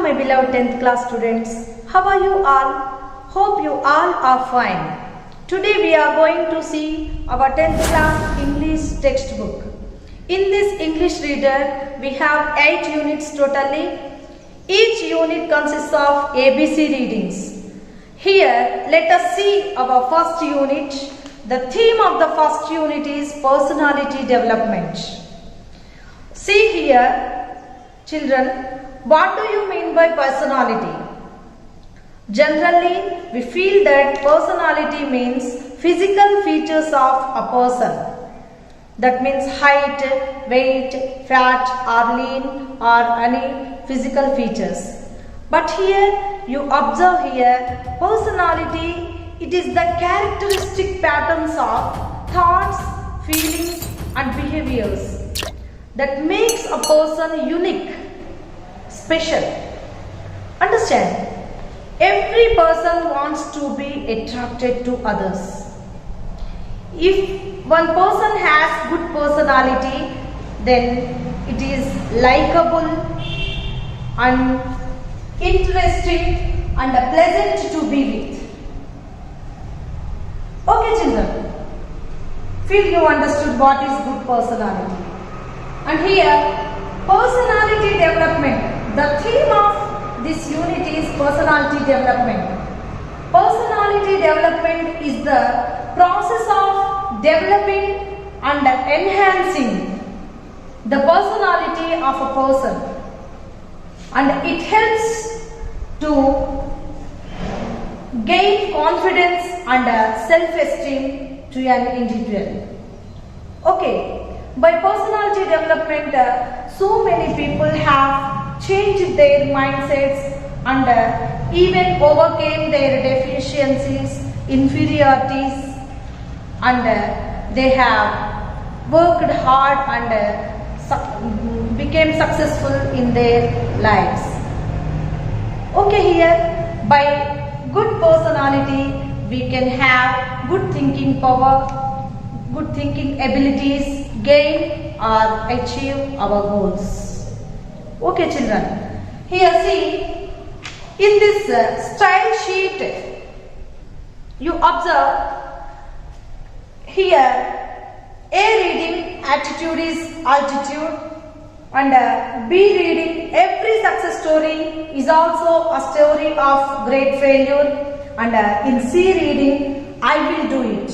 my beloved 10th class students. How are you all? Hope you all are fine. Today we are going to see our 10th class English textbook. In this English reader, we have 8 units totally. Each unit consists of ABC readings. Here, let us see our first unit. The theme of the first unit is personality development. See here, children, what do you mean by personality? Generally, we feel that personality means physical features of a person. That means height, weight, fat or lean or any physical features. But here, you observe here, personality, it is the characteristic patterns of thoughts, feelings and behaviors that makes a person unique, special. Understand? Every person wants to be attracted to others. If one person has good personality, then it is likable and interesting and pleasant to be with. Okay, children, feel you understood what is good personality. And here, personality development. The theme of this unit is personality development. Personality development is the process of developing and enhancing the personality of a person, and it helps to gain confidence and self-esteem to an individual. Okay, by personality development, so many people have changed their mindsets and even overcame their deficiencies, inferiorities, and they have worked hard and became successful in their lives. Okay, here by good personality we can have good thinking power, good thinking abilities, gain or achieve our goals. Okay, children, here see, in this style sheet you observe here A reading attitude is altitude, and B reading every success story is also a story of great failure, and in C reading I will do it.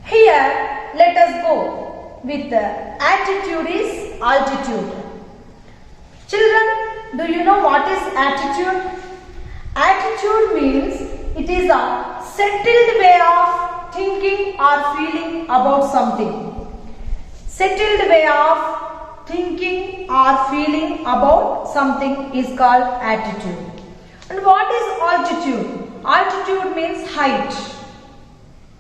Here let us go with attitude is altitude. Children, do you know what is attitude? Attitude means it is a settled way of thinking or feeling about something. Settled way of thinking or feeling about something is called attitude. And what is altitude? Altitude means height.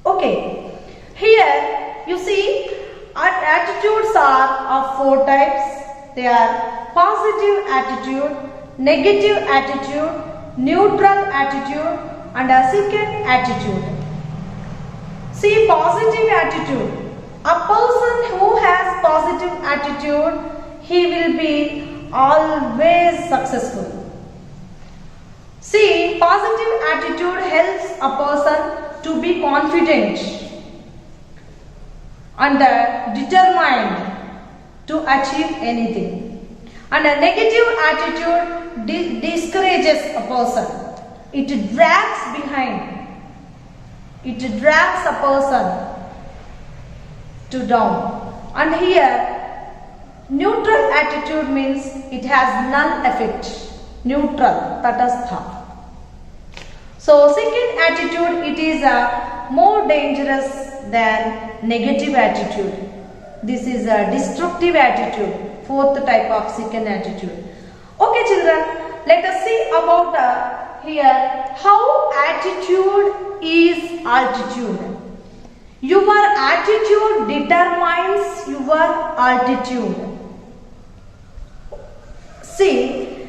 Okay. Here you see attitudes are of 4 types. They are positive attitude, negative attitude, neutral attitude and a second attitude. See, positive attitude. A person who has positive attitude, he will be always successful. See, positive attitude helps a person to be confident and determined to achieve anything. And a negative attitude discourages a person. It drags behind. It drags a person to down. And here, neutral attitude means it has null effect. Neutral, tatastha. So, second attitude, it is more dangerous than negative attitude. This is a destructive attitude. 4th type of second attitude. Okay, children, let us see about here how attitude is altitude. Your attitude determines your altitude. See,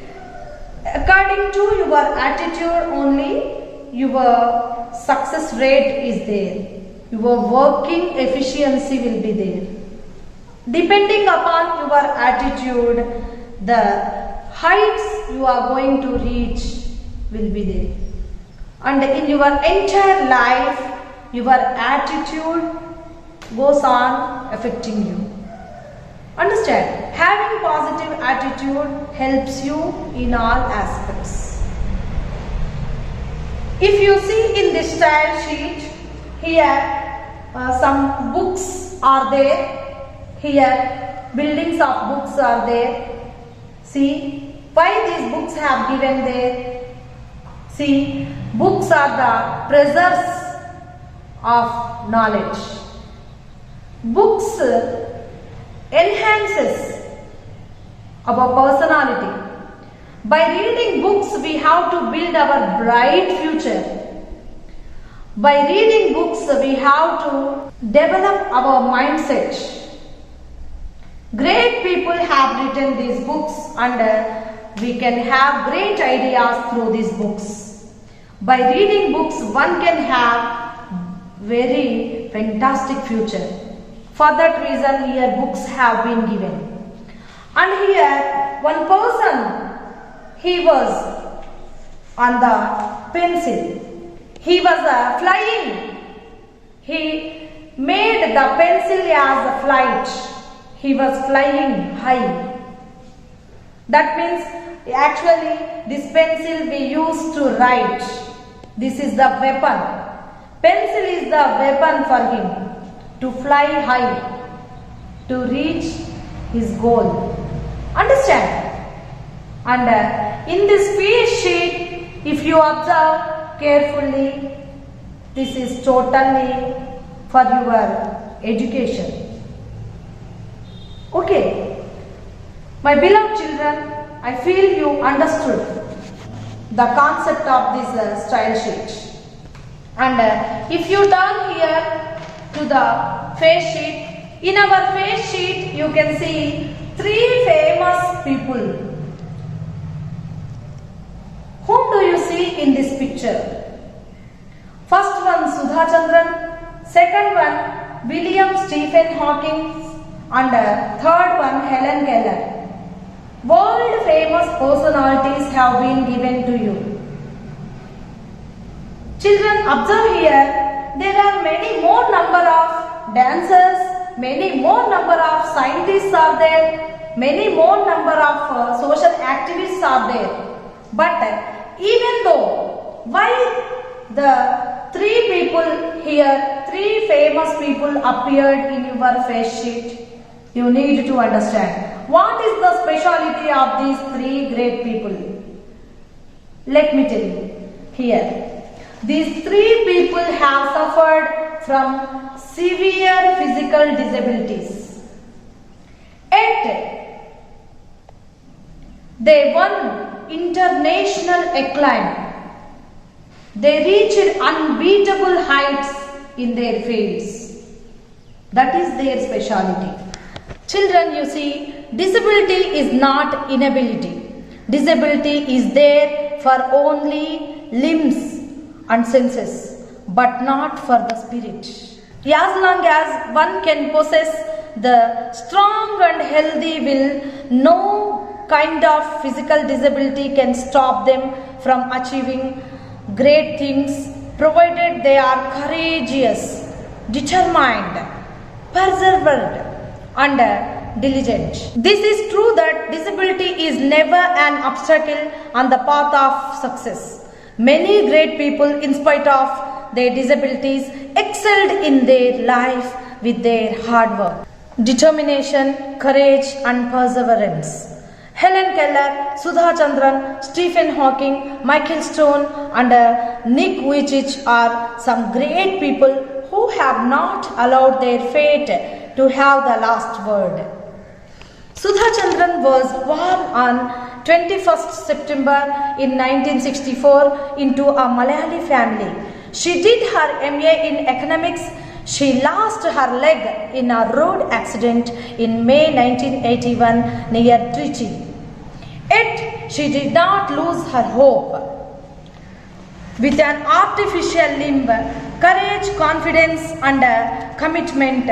according to your attitude only, your success rate is there. Your working efficiency will be there. Depending upon your attitude, the heights you are going to reach will be there. And in your entire life, your attitude goes on affecting you. Understand? Having positive attitude helps you in all aspects. If you see in this style sheet, here some books are there. Here buildings of books are there. See why these books have given there. See, books are the treasures of knowledge. Books enhances our personality. By reading books, we have to build our bright future. By reading books, we have to develop our mindset. Great people have written these books and we can have great ideas through these books. By reading books, one can have very fantastic future. For that reason, here books have been given. And here, one person, he was on the pencil. He was flying. He made the pencil as a flight. He was flying high. That means actually this pencil we use to write. This is the weapon. Pencil is the weapon for him to fly high, to reach his goal. Understand? And in this speech sheet, if you observe carefully, this is totally for your education. Okay. My beloved children, I feel you understood the concept of this style sheet. And if you turn here to the face sheet, in our face sheet you can see 3 famous people. Whom do you see in this picture? First one Sudha Chandran, second one William Stephen Hawking, and third one Helen Keller. World famous personalities have been given to you. Children, observe here, there are many more number of dancers, many more number of scientists are there, many more number of social activists are there. But even though, why the 3 people here, 3 famous people appeared in your face sheet? You need to understand. What is the speciality of these 3 great people? Let me tell you here. These 3 people have suffered from severe physical disabilities. Yet, they won international acclaim. They reached unbeatable heights in their fields. That is their speciality. Children, you see, disability is not inability. Disability is there for only limbs and senses, but not for the spirit. As long as one can possess the strong and healthy will, no kind of physical disability can stop them from achieving great things, provided they are courageous, determined, persevered, and diligent. This is true that disability is never an obstacle on the path of success. Many great people, in spite of their disabilities, excelled in their life with their hard work, determination, courage, and perseverance. Helen Keller, Sudha Chandran, Stephen Hawking, Michael Stone, and Nick Vujicic are some great people who have not allowed their fate to have the last word. Sudha Chandran was born on 21st September in 1964 into a Malayali family. She did her MA in economics. She lost her leg in a road accident in May 1981 near Trichy. Yet she did not lose her hope. With an artificial limb, courage, confidence, and commitment,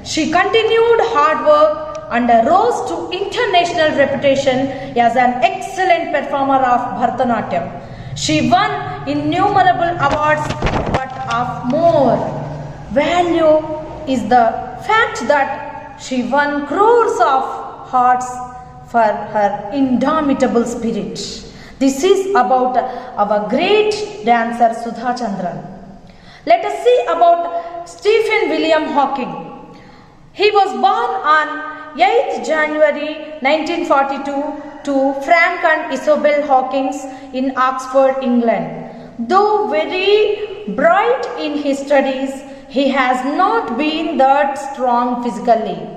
she continued hard work and rose to international reputation as an excellent performer of Bharatanatyam. She won innumerable awards, but of more value is the fact that she won crores of hearts for her indomitable spirit. This is about our great dancer Sudha Chandran. Let us see about Stephen William Hawking. He was born on 8th January 1942 to Frank and Isabel Hawkins in Oxford, England. Though very bright in his studies, he has not been that strong physically.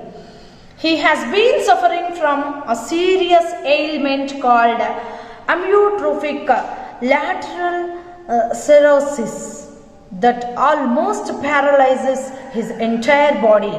He has been suffering from a serious ailment called amyotrophic lateral sclerosis that almost paralyzes his entire body.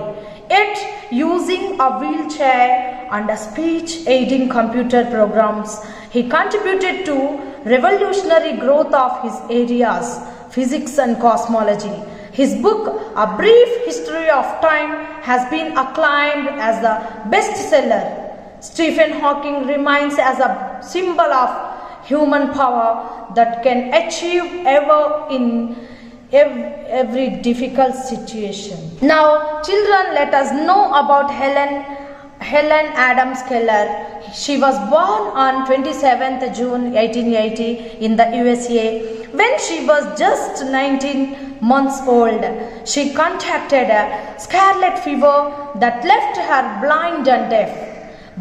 Yet, using a wheelchair and a speech aiding computer programs, he contributed to revolutionary growth of his areas, physics and cosmology. His book, A Brief History of Time, has been acclaimed as the bestseller. Stephen Hawking remains as a symbol of human power that can achieve ever in every difficult situation. Now, children, let us know about Helen Adams Keller. She was born on 27th June 1880 in the USA. When she was just 19 months old, she contracted a scarlet fever that left her blind and deaf.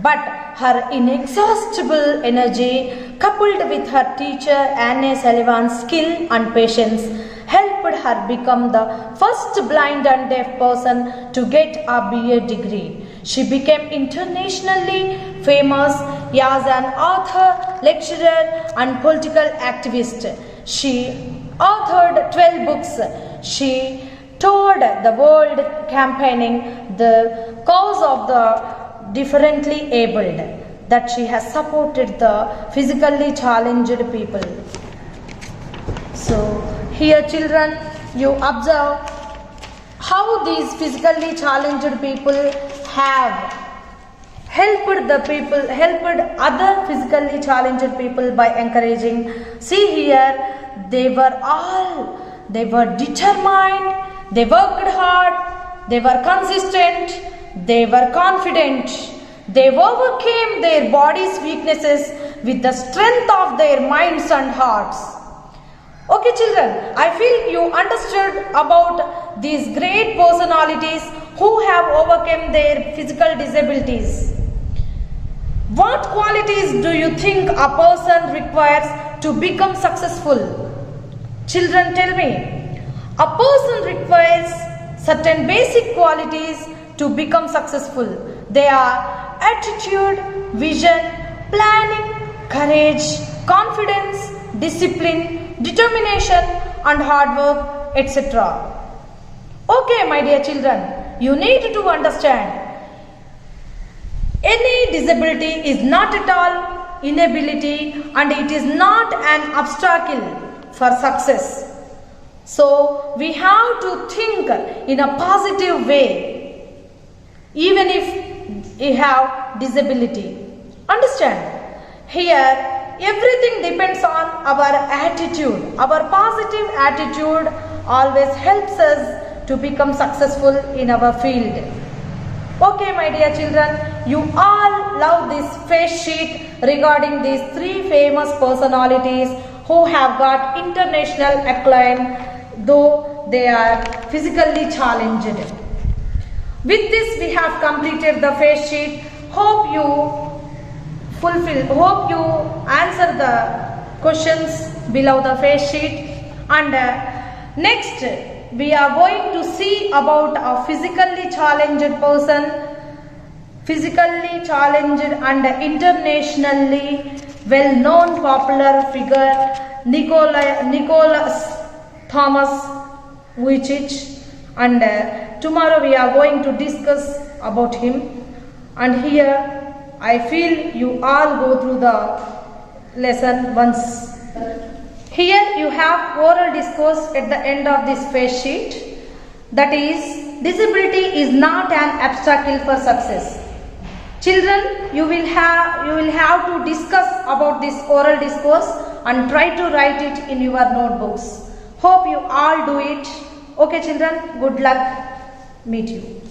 But her inexhaustible energy, coupled with her teacher Anne Sullivan's skill and patience, helped her become the first blind and deaf person to get a BA degree. She became internationally famous as an author, lecturer, and political activist. She authored 12 books. She toured the world campaigning the cause of the differently abled, that she has supported the physically challenged people. So, here children, you observe how these physically challenged people have helped other physically challenged people by encouraging. See here, they were determined, they worked hard, they were consistent, they were confident, they overcame their body's weaknesses with the strength of their minds and hearts. Okay children, I feel you understood about these great personalities who have overcome their physical disabilities. What qualities do you think a person requires to become successful? Children, tell me. A person requires certain basic qualities to become successful. They are attitude, vision, planning, courage, confidence, discipline, determination and hard work, etc. Okay, my dear children, you need to understand, any disability is not at all inability, and it is not an obstacle for success. So we have to think in a positive way, even if you have disability. Understand? Here, everything depends on our attitude. Our positive attitude always helps us to become successful in our field. Okay, my dear children, you all love this face sheet regarding these 3 famous personalities who have got international acclaim, though they are physically challenged. With this, we have completed the face sheet. Hope you answer the questions below the face sheet. And next, we are going to see about a physically challenged person, physically challenged and internationally well-known popular figure, Nicholas Thomas Vujicic, and tomorrow we are going to discuss about him. And here I feel you all go through the lesson once. Here you have oral discourse at the end of this face sheet. That is, disability is not an obstacle for success. Children, you will have to discuss about this oral discourse and try to write it in your notebooks. Hope you all do it. Okay children, good luck. Meet you.